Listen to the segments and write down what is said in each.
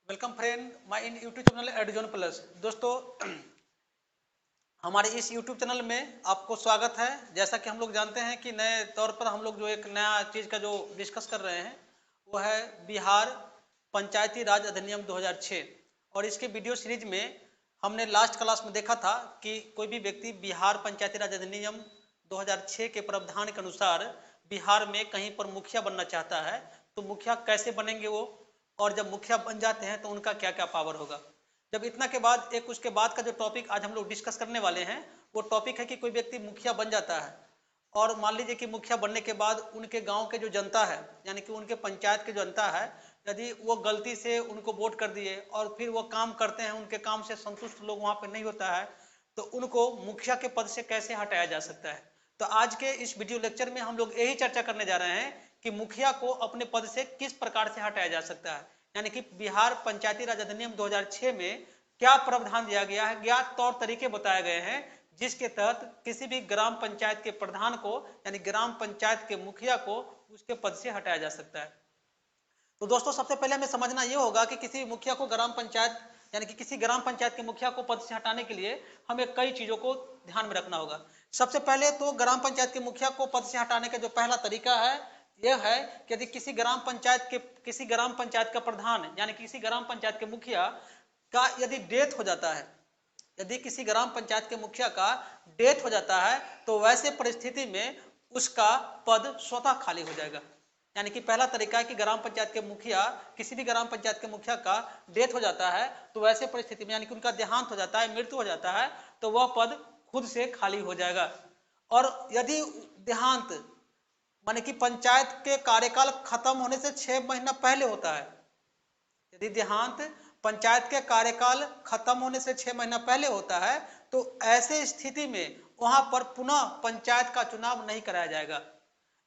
Welcome friend my in YouTube channel adzone plus. दोस्तों, हमारे इस यूट्यूब चैनल में आपको स्वागत है। जैसा कि हम लोग जानते हैं कि नए तौर पर हम लोग जो एक नया चीज़ का जो डिस्कस कर रहे हैं वो है बिहार पंचायती राज अधिनियम 2006। और इसके वीडियो सीरीज में हमने लास्ट क्लास में देखा था कि कोई भी व्यक्ति बिहार पंचायती राज अधिनियम 2006 के प्रावधान के अनुसार बिहार में कहीं पर मुखिया बनना चाहता है तो मुखिया कैसे बनेंगे वो, और जब मुखिया बन जाते हैं तो उनका क्या क्या पावर होगा। जब इतना के बाद एक उसके बाद का जो टॉपिक आज हम लोग डिस्कस करने वाले हैं वो टॉपिक है कि कोई व्यक्ति मुखिया बन जाता है और मान लीजिए कि मुखिया बनने के बाद उनके गांव के जो जनता है यानी कि उनके पंचायत के जो जनता है, यदि वो गलती से उनको वोट कर दिए और फिर वो काम करते हैं, उनके काम से संतुष्ट लोग वहां पर नहीं होता है, तो उनको मुखिया के पद से कैसे हटाया जा सकता है। तो आज के इस वीडियो लेक्चर में हम लोग यही चर्चा करने जा रहे हैं कि मुखिया को अपने पद से किस प्रकार से हटाया जा सकता है। यानी कि बिहार पंचायती राज अधिनियम 2006 में क्या प्रावधान दिया गया है, क्या तौर तरीके बताए गए हैं जिसके तहत किसी भी ग्राम पंचायत के प्रधान को यानी ग्राम पंचायत के मुखिया को उसके पद से हटाया जा सकता है। तो दोस्तों, सबसे पहले हमें समझना यह होगा कि किसी मुखिया को ग्राम पंचायत यानी कि किसी ग्राम पंचायत के मुखिया को पद से हटाने के लिए हमें कई चीजों को ध्यान में रखना होगा। सबसे पहले तो ग्राम पंचायत के मुखिया को पद से हटाने का जो पहला तरीका है यह है कि यदि किसी ग्राम पंचायत का प्रधान यानी किसी ग्राम पंचायत के मुखिया का यदि डेथ हो जाता है, यदि किसी ग्राम पंचायत के मुखिया का डेथ हो जाता है तो वैसे परिस्थिति में उसका पद स्वतः खाली हो जाएगा। यानी कि पहला तरीका है कि ग्राम पंचायत के मुखिया किसी भी ग्राम पंचायत के मुखिया का डेथ हो जाता है तो वैसे परिस्थिति में यानी कि उनका देहांत हो जाता है, मृत्यु हो जाता है, तो वह पद खुद से खाली हो जाएगा। और यदि देहांत माने कि पंचायत के कार्यकाल खत्म होने से 6 महीना पहले होता है, यदि देहांत पंचायत के कार्यकाल खत्म होने से 6 महीना पहले होता है तो ऐसे स्थिति में वहां पर पुनः पंचायत का चुनाव नहीं कराया जाएगा।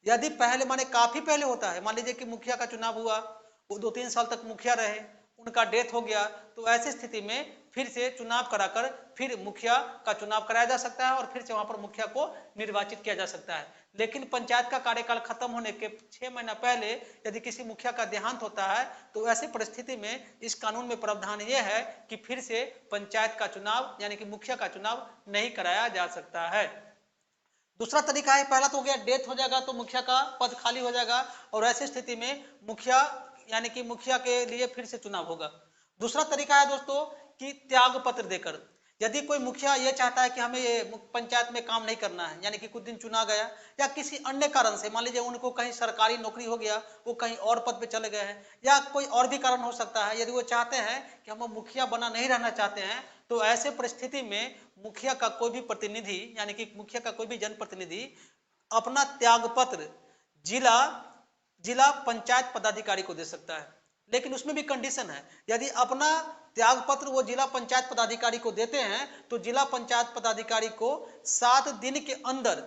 यदि पहले माने काफी पहले होता है, मान लीजिए कि मुखिया का चुनाव हुआ, वो 2-3 साल तक मुखिया रहे, उनका डेथ हो गया, तो ऐसी स्थिति में फिर से चुनाव कराकर फिर मुखिया का चुनाव कराया जा सकता है और फिर से वहां पर मुखिया को निर्वाचित किया जा सकता है। लेकिन पंचायत का कार्यकाल खत्म होने के 6 महीना पहले यदि किसी मुखिया का देहांत होता है तो ऐसी परिस्थिति में इस कानून में प्रावधान यह है कि फिर से पंचायत का चुनाव यानी कि मुखिया का चुनाव नहीं कराया जा सकता है। दूसरा तरीका है, पहला तो हो गया डेथ हो जाएगा तो मुखिया का पद खाली हो जाएगा और ऐसी स्थिति में मुखिया यानी कि मुखिया के लिए फिर से चुनाव होगा। दूसरा तरीका है दोस्तों कि त्याग पत्र देकर, यदि कोई मुखिया ये चाहता है कि हमें ये पंचायत में काम नहीं करना है, यानी कि कुछ दिन चुना गया या किसी अन्य कारण से, मान लीजिए उनको कहीं सरकारी नौकरी हो गया, वो कहीं और पद पे चले गए हैं या कोई और भी कारण हो सकता है, यदि वो चाहते हैं कि हम मुखिया बना नहीं रहना चाहते हैं, तो ऐसे परिस्थिति में मुखिया का कोई भी प्रतिनिधि यानी कि मुखिया का कोई भी जनप्रतिनिधि अपना त्याग पत्र जिला जिला पंचायत पदाधिकारी को दे सकता है। लेकिन उसमें भी कंडीशन है, यदि अपना त्याग पत्र वो जिला पंचायत पदाधिकारी को देते हैं तो जिला पंचायत पदाधिकारी को 7 दिन के अंदर,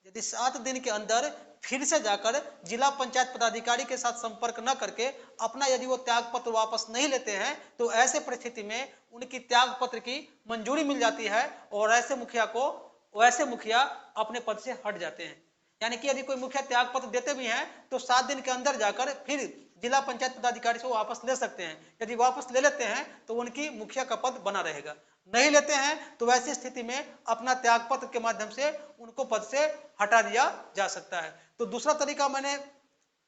यदि 7 दिन के अंदर फिर से जाकर जिला पंचायत पदाधिकारी के साथ संपर्क न करके अपना यदि वो त्याग पत्र वापस नहीं लेते हैं तो ऐसे परिस्थिति में उनकी त्याग पत्र की मंजूरी मिल जाती है और वैसे मुखिया अपने पद से हट जाते हैं। यानी कि यदि कोई मुखिया त्याग पत्र देते भी हैं तो 7 दिन के अंदर जाकर फिर जिला पंचायत पदाधिकारी से वापस ले सकते हैं। यदि वापस ले लेते हैं तो उनकी मुखिया का पद बना रहेगा, नहीं लेते हैं तो वैसी स्थिति में अपना त्याग पत्र के माध्यम से उनको पद से हटा दिया जा सकता है। तो दूसरा तरीका मैंने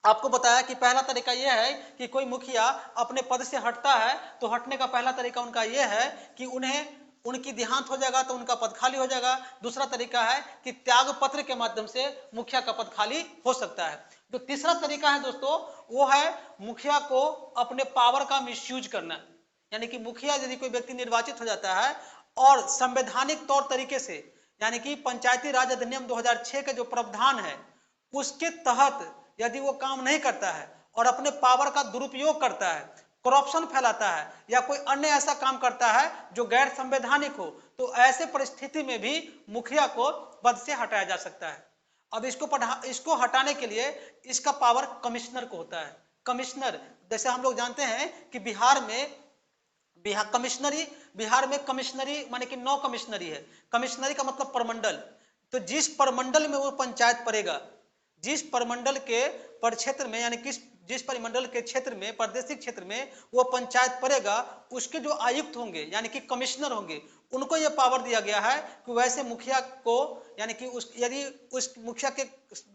आपको बताया कि पहला तरीका यह है कि कोई मुखिया अपने पद से हटता है तो हटने का पहला तरीका उनका यह है कि उनकी देहांत हो जाएगा तो उनका पद खाली हो जाएगा। दूसरा तरीका है कि त्याग पत्र के माध्यम से मुखिया का पद खाली हो सकता है। जो तीसरा तरीका है दोस्तों वो है मुखिया को अपने पावर का मिसयूज करना। यानी कि मुखिया यदि कोई व्यक्ति निर्वाचित हो जाता है और संवैधानिक तौर तरीके से यानी कि पंचायती राज अधिनियम 2006 के जो प्रावधान है उसके तहत यदि वो काम नहीं करता है और अपने पावर का दुरुपयोग करता है, करप्शन फैलाता है या कोई अन्य ऐसा काम करता है जो गैर संवैधानिक हो, तो ऐसे परिस्थिति में भी मुखिया को पद से हटाया जा सकता है। अब इसको हटाने के लिए इसका पावर कमिश्नर को होता है। कमिश्नर, जैसे हम लोग जानते हैं कि बिहार में कमिश्नरी माने कि 9 कमिश्नरी है। कमिश्नरी का मतलब प्रमंडल, तो जिस प्रमंडल में वो पंचायत पड़ेगा जिस प्रमंडल के परिक्षेत्र में यानी जिस परिमंडल के क्षेत्र में, प्रादेशिक क्षेत्र में वो पंचायत पड़ेगा, उसके जो आयुक्त होंगे यानी कि कमिश्नर होंगे, उनको ये पावर दिया गया है कि वैसे मुखिया को यानी कि यदि उस मुखिया के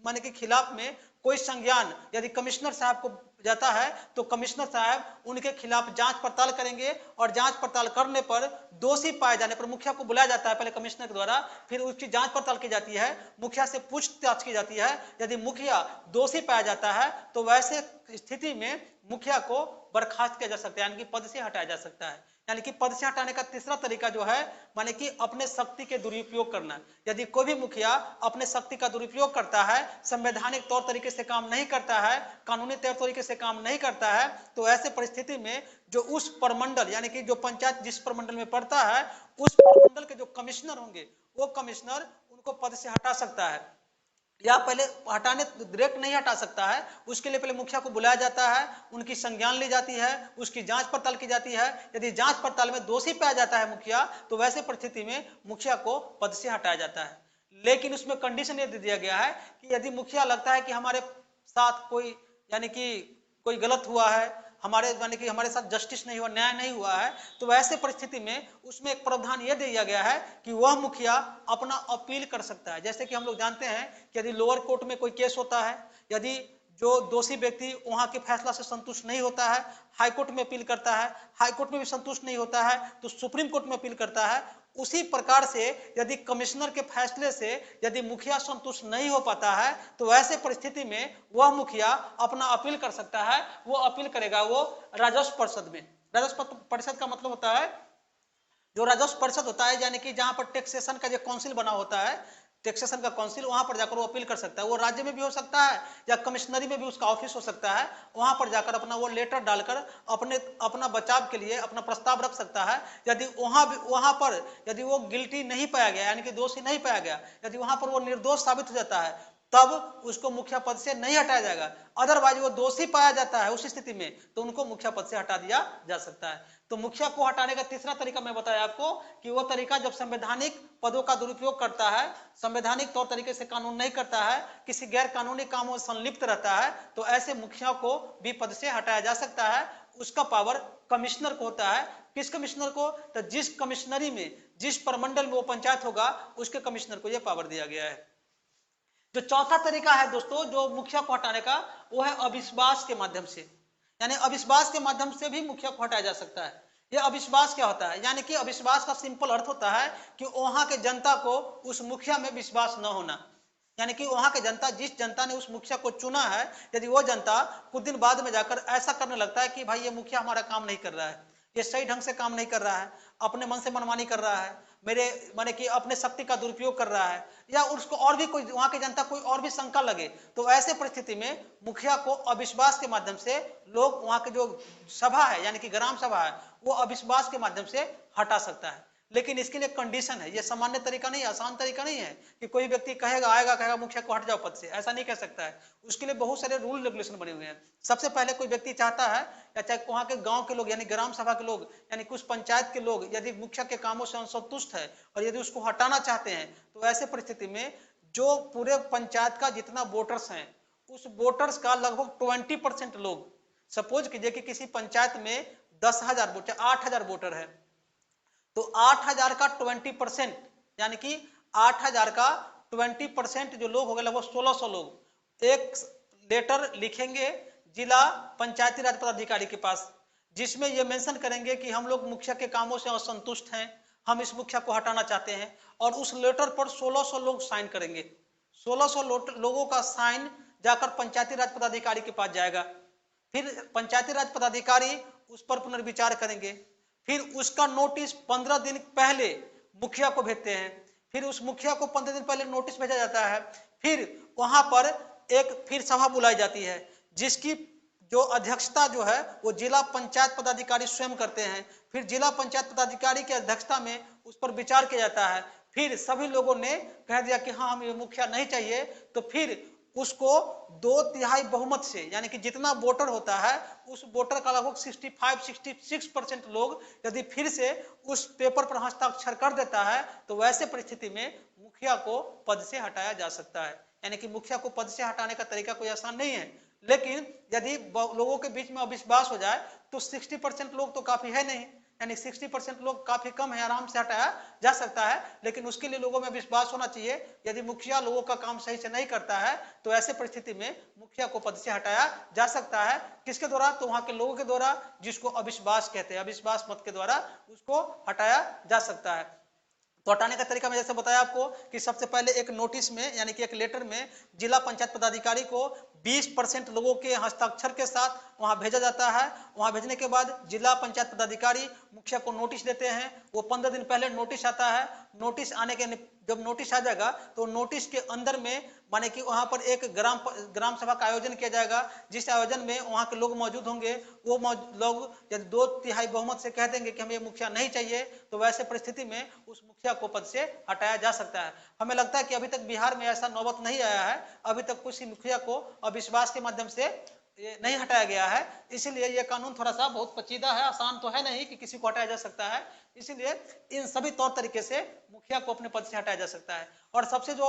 माने के खिलाफ में कोई संज्ञान यदि कमिश्नर साहब को जाता है तो कमिश्नर साहब उनके खिलाफ जांच पड़ताल करेंगे और जांच पड़ताल करने पर दोषी पाए जाने पर मुखिया को बुलाया जाता है पहले कमिश्नर के द्वारा, फिर उसकी जांच पड़ताल की जाती है, मुखिया से पूछताछ की जाती है। यदि मुखिया दोषी पाया जाता है तो वैसे स्थिति में मुखिया को बर्खास्त किया जा सकता है यानी कि पद से हटाया जा सकता है। यानी कि पद से हटाने का तीसरा तरीका जो है माने कि अपने शक्ति के दुरुपयोग करना। यदि कोई भी मुखिया अपने शक्ति का दुरुपयोग करता है, संवैधानिक तौर तरीके से काम नहीं करता है, कानूनी तौर तरीके से काम नहीं करता है, तो ऐसे परिस्थिति में जो उस प्रमंडल यानी कि जो पंचायत जिस प्रमंडल में पड़ता है उस प्रमंडल के जो कमिश्नर होंगे वो कमिश्नर उनको पद से हटा सकता है, या पहले हटाने डायरेक्ट नहीं हटा सकता है, उसके लिए पहले मुखिया को बुलाया जाता है, उनकी संज्ञान ली जाती है, उसकी जांच पड़ताल की जाती है। यदि जांच पड़ताल में दोषी पाया जाता है मुखिया तो वैसे परिस्थिति में मुखिया को पद से हटाया जाता है। लेकिन उसमें कंडीशन ये दे दिया गया है कि यदि मुखिया लगता है कि हमारे साथ कोई यानी कि कोई गलत हुआ है, हमारे यानी कि हमारे साथ जस्टिस नहीं हुआ, न्याय नहीं हुआ है, तो ऐसे परिस्थिति में उसमें एक प्रावधान यह दिया गया है कि वह मुखिया अपना अपील कर सकता है। जैसे कि हम लोग जानते हैं कि यदि लोअर कोर्ट में कोई केस होता है, यदि जो दोषी व्यक्ति वहां के फैसला से संतुष्ट नहीं होता है, हाईकोर्ट में अपील करता है, हाईकोर्ट में भी संतुष्ट नहीं होता है तो सुप्रीम कोर्ट में अपील करता है। उसी प्रकार से यदि कमिश्नर के फैसले से यदि मुखिया संतुष्ट नहीं हो पाता है तो ऐसे परिस्थिति में वह मुखिया अपना अपील कर सकता है। वो अपील करेगा वो राजस्व परिषद में। राजस्व परिषद का मतलब होता है जो राजस्व परिषद होता है यानी कि जहां पर टैक्सेशन का जो काउंसिल बना होता है, टैक्सेशन का काउंसिल, वहां पर जाकर वो अपील कर सकता है। वो राज्य में भी हो सकता है या कमिश्नरी में भी उसका ऑफिस हो सकता है, वहां पर जाकर अपना वो लेटर डालकर अपना बचाव के लिए अपना प्रस्ताव रख सकता है। यदि वहां पर यदि वो गिल्टी नहीं पाया गया यानी कि दोषी नहीं पाया गया, यदि वहां पर वो निर्दोष साबित हो जाता है तब उसको मुखिया पद से नहीं हटाया जाएगा। अदरवाइज वो दोषी पाया जाता है उस स्थिति में तो उनको मुखिया पद से हटा दिया जा सकता है। तो मुखिया को हटाने का तीसरा तरीका मैं बताया आपको कि वो तरीका जब संवैधानिक पदों का दुरुपयोग करता है, संवैधानिक तौर तरीके से कानून नहीं करता है, किसी गैर कानूनी कामों में संलिप्त रहता है, तो ऐसे मुखिया को भी पद से हटाया जा सकता है। उसका पावर कमिश्नर को होता है। किस कमिश्नर को? तो जिस कमिश्नरी में, जिस प्रमंडल में वो पंचायत होगा उसके कमिश्नर को यह पावर दिया गया है। जो चौथा तरीका है दोस्तों जो मुखिया को हटाने का, वो है अविश्वास के माध्यम से। यानी अविश्वास के माध्यम से भी मुखिया को हटाया जा सकता है। ये अविश्वास क्या होता है? यानी कि अविश्वास का सिंपल अर्थ होता है कि वहां के जनता को उस मुखिया में विश्वास न होना। यानी कि वहां के जनता, जिस जनता ने उस मुखिया को चुना है, यदि वो जनता कुछ दिन बाद में जाकर ऐसा करने लगता है कि भाई ये मुखिया हमारा काम नहीं कर रहा है, ये सही ढंग से काम नहीं कर रहा है, अपने मन से मनमानी कर रहा है, मेरे माने कि अपने शक्ति का दुरुपयोग कर रहा है, या उसको और भी कोई वहां की जनता कोई और भी शंका लगे, तो ऐसे परिस्थिति में मुखिया को अविश्वास के माध्यम से लोग वहां के जो सभा है यानी कि ग्राम सभा है वो अविश्वास के माध्यम से हटा सकता है। लेकिन इसके लिए कंडीशन है, ये सामान्य तरीका नहीं, आसान तरीका नहीं है कि कोई व्यक्ति कहेगा मुखिया को हट जाओ पद से, ऐसा नहीं कह सकता है। उसके लिए बहुत सारे रूल रेगुलेशन बने हुए हैं। सबसे पहले कोई व्यक्ति चाहता है या चाहे वहां के गांव के लोग यानी ग्राम सभा के लोग यानी कुछ पंचायत के लोग यदि मुखिया के कामों से असंतुष्ट है और यदि उसको हटाना चाहते हैं तो ऐसे परिस्थिति में जो पूरे पंचायत का जितना वोटर्स हैं उस वोटर्स का लगभग 20% लोग, सपोज कीजिए कि किसी पंचायत में 10,000 वोटर, 8,000 वोटर है, तो 8,000 का 20% यानी कि 8,000 का 20% जो लोग हो गए लगभग 1,600 लोग एक लेटर लिखेंगे जिला पंचायती राज पदाधिकारी के पास, जिसमें ये मेंशन करेंगे कि हम लोग मुखिया के कामों से असंतुष्ट हैं, हम इस मुखिया को हटाना चाहते हैं, और उस लेटर पर 1,600 लोग साइन करेंगे। 1,600 लोगों का साइन जाकर पंचायती राज पदाधिकारी के पास जाएगा। फिर पंचायती राज पदाधिकारी उस पर पुनर्विचार करेंगे। फिर उसका नोटिस 15 दिन पहले मुखिया को भेजते हैं। फिर उस मुखिया को 15 दिन पहले नोटिस भेजा जाता है। फिर वहां पर फिर सभा बुलाई जाती है जिसकी जो अध्यक्षता जो है वो जिला पंचायत पदाधिकारी स्वयं करते हैं। फिर जिला पंचायत पदाधिकारी की अध्यक्षता में उस पर विचार किया जाता है। फिर सभी लोगों ने कह दिया कि हाँ हम ये मुखिया नहीं चाहिए, तो फिर उसको 2/3 बहुमत से यानी कि जितना वोटर होता है उस वोटर का लगभग 65-66% लोग यदि फिर से उस पेपर पर हस्ताक्षर कर देता है तो वैसे परिस्थिति में मुखिया को पद से हटाया जा सकता है। यानी कि मुखिया को पद से हटाने का तरीका कोई आसान नहीं है, लेकिन यदि लोगों के बीच में अविश्वास हो जाए तो 60% लोग तो काफी है नहीं, यानी 60% लोग काफी कम है, आराम से हटाया जा सकता है। लेकिन उसके लिए लोगों में विश्वास होना चाहिए। यदि मुखिया लोगों का काम सही से नहीं करता है तो ऐसे परिस्थिति में मुखिया को पद से हटाया जा सकता है। किसके द्वारा? तो वहां के लोगों के द्वारा, जिसको अविश्वास कहते हैं, अविश्वास मत के द्वारा उसको हटाया जा सकता है। तो हटाने का तरीका मैं जैसे बताया आपको कि सबसे पहले एक नोटिस में, यानी कि एक लेटर में जिला पंचायत पदाधिकारी को 20% लोगों के हस्ताक्षर के साथ वहां भेजा जाता है। वहां भेजने के बाद जिला पंचायत पदाधिकारी मुखिया को नोटिस देते हैं। वो 15 दिन पहले नोटिस आता है। नोटिस आने के जब नोटिस आ जाएगा तो नोटिस के अंदर में माने कि वहां पर एक ग्राम सभा का आयोजन किया जाएगा, जिस आयोजन में वहां के लोग मौजूद होंगे। वो लोग यदि 2/3 बहुमत से कह देंगे कि हमें मुखिया नहीं चाहिए, तो वैसे परिस्थिति में उस मुखिया को पद से हटाया जा सकता है। हमें लगता है कि अभी तक बिहार में ऐसा नौबत नहीं आया है, अभी तक किसी मुखिया को अविश्वास के माध्यम से ये नहीं हटाया गया है। इसीलिए ये कानून थोड़ा सा बहुत पेचीदा है, आसान तो है नहीं कि किसी को हटाया जा सकता है। इसीलिए इन सभी तौर तरीके से मुखिया को अपने पद से हटाया जा सकता है। और सबसे जो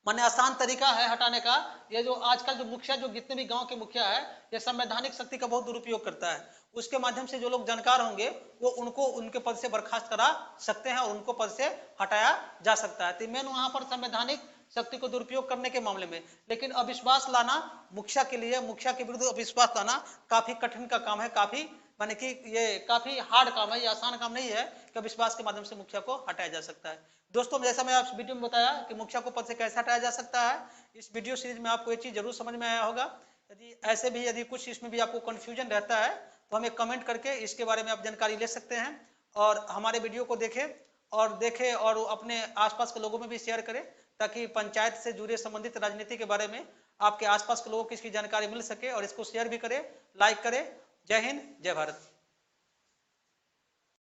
माने आसान तरीका है हटाने का, ये जो आजकल जो मुखिया, जो जितने भी गांव के मुखिया है, ये संवैधानिक शक्ति का बहुत दुरुपयोग करता है। उसके माध्यम से जो लोग जानकार होंगे वो उनको उनके पद से बर्खास्त करा सकते हैं और उनको पद से हटाया जा सकता है। तो मेन वहां पर संवैधानिक शक्ति को दुरुपयोग करने के मामले में। लेकिन अविश्वास लाना मुखिया के लिए, मुखिया के विरुद्ध अविश्वास लाना काफी कठिन का काम है, काफी माने कि ये काफी हार्ड काम है, ये आसान काम नहीं है कि अविश्वास के माध्यम से मुखिया को हटाया जा सकता है। दोस्तों, जैसा मैं आप वीडियो में बताया कि मुखिया को पद से कैसे हटाया जा सकता है, इस वीडियो सीरीज में आपको ये चीज जरूर समझ में आया होगा। यदि ऐसे भी यदि कुछ इसमें भी आपको कंफ्यूजन रहता है तो हमें कमेंट करके इसके बारे में आप जानकारी ले सकते हैं। और हमारे वीडियो को देखें और अपने आसपास के लोगों में भी शेयर करें, ताकि पंचायत से जुड़े संबंधित राजनीति के बारे में आपके आसपास के लोगों को इसकी जानकारी मिल सके। और इसको शेयर भी करें, लाइक करें। जय हिंद, जय भारत।